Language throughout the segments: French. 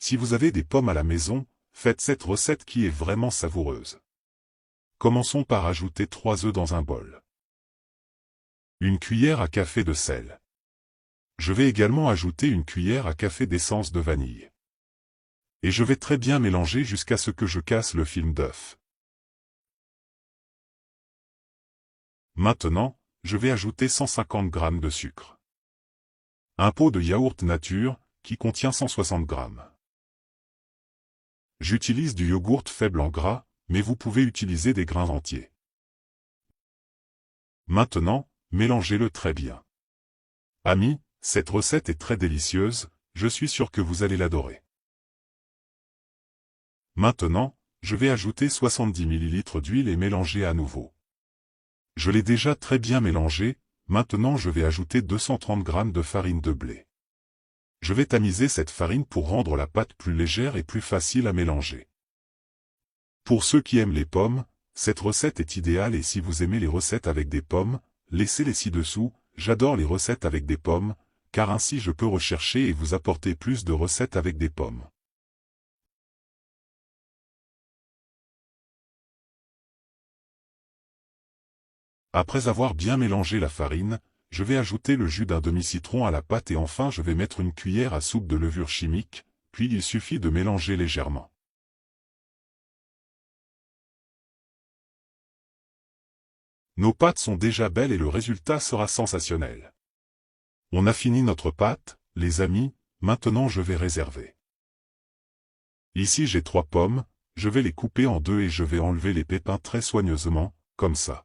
Si vous avez des pommes à la maison, faites cette recette qui est vraiment savoureuse. Commençons par ajouter 3 œufs dans un bol. Une cuillère à café de sel. Je vais également ajouter une cuillère à café d'essence de vanille. Et je vais très bien mélanger jusqu'à ce que je casse le film d'œuf. Maintenant, je vais ajouter 150 g de sucre. Un pot de yaourt nature, qui contient 160 g. J'utilise du yogourt faible en gras, mais vous pouvez utiliser des grains entiers. Maintenant, mélangez-le très bien. Amis, cette recette est très délicieuse, je suis sûr que vous allez l'adorer. Maintenant, je vais ajouter 70 ml d'huile et mélanger à nouveau. Je l'ai déjà très bien mélangé, maintenant je vais ajouter 230 g de farine de blé. Je vais tamiser cette farine pour rendre la pâte plus légère et plus facile à mélanger. Pour ceux qui aiment les pommes, cette recette est idéale et si vous aimez les recettes avec des pommes, laissez-les ci-dessous, j'adore les recettes avec des pommes, car ainsi je peux rechercher et vous apporter plus de recettes avec des pommes. Après avoir bien mélangé la farine, je vais ajouter le jus d'un demi-citron à la pâte et enfin je vais mettre une cuillère à soupe de levure chimique, puis il suffit de mélanger légèrement. Nos pâtes sont déjà belles et le résultat sera sensationnel. On a fini notre pâte, les amis, maintenant je vais réserver. Ici j'ai 3 pommes, je vais les couper en 2 et je vais enlever les pépins très soigneusement, comme ça.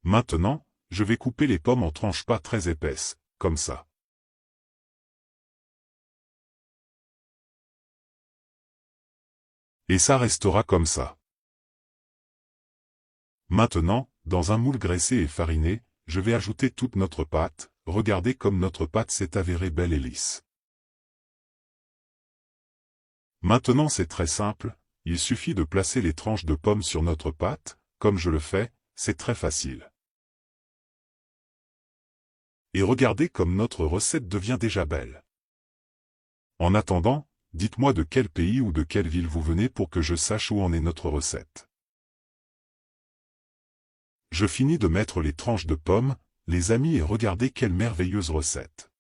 Maintenant, je vais couper les pommes en tranches pas très épaisses, comme ça. Et ça restera comme ça. Maintenant, dans un moule graissé et fariné, je vais ajouter toute notre pâte, regardez comme notre pâte s'est avérée belle et lisse. Maintenant c'est très simple, il suffit de placer les tranches de pommes sur notre pâte, comme je le fais, c'est très facile. Et regardez comme notre recette devient déjà belle. En attendant, dites-moi de quel pays ou de quelle ville vous venez pour que je sache où en est notre recette. Je finis de mettre les tranches de pommes, les amis, et regardez quelle merveilleuse recette.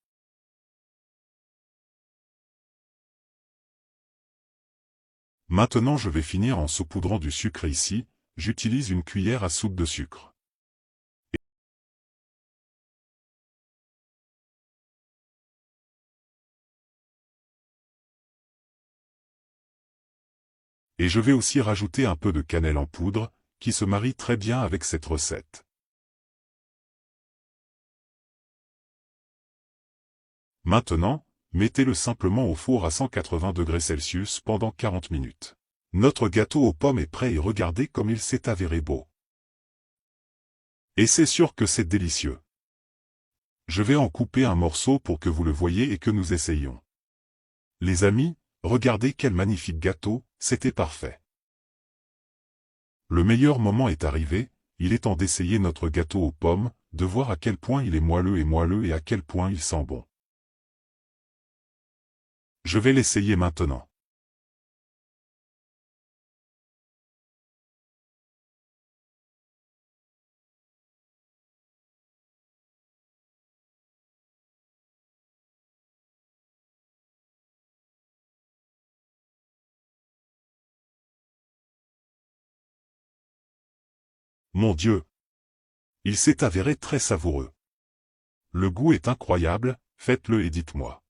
Maintenant je vais finir en saupoudrant du sucre ici, j'utilise une cuillère à soupe de sucre. Et je vais aussi rajouter un peu de cannelle en poudre, qui se marie très bien avec cette recette. Maintenant, mettez-le simplement au four à 180°C pendant 40 minutes. Notre gâteau aux pommes est prêt et regardez comme il s'est avéré beau. Et c'est sûr que c'est délicieux. Je vais en couper un morceau pour que vous le voyiez et que nous essayions. Les amis, regardez quel magnifique gâteau, c'était parfait. Le meilleur moment est arrivé, il est temps d'essayer notre gâteau aux pommes, de voir à quel point il est moelleux et à quel point il sent bon. Je vais l'essayer maintenant. Mon Dieu! Il s'est avéré très savoureux. Le goût est incroyable, faites-le et dites-moi.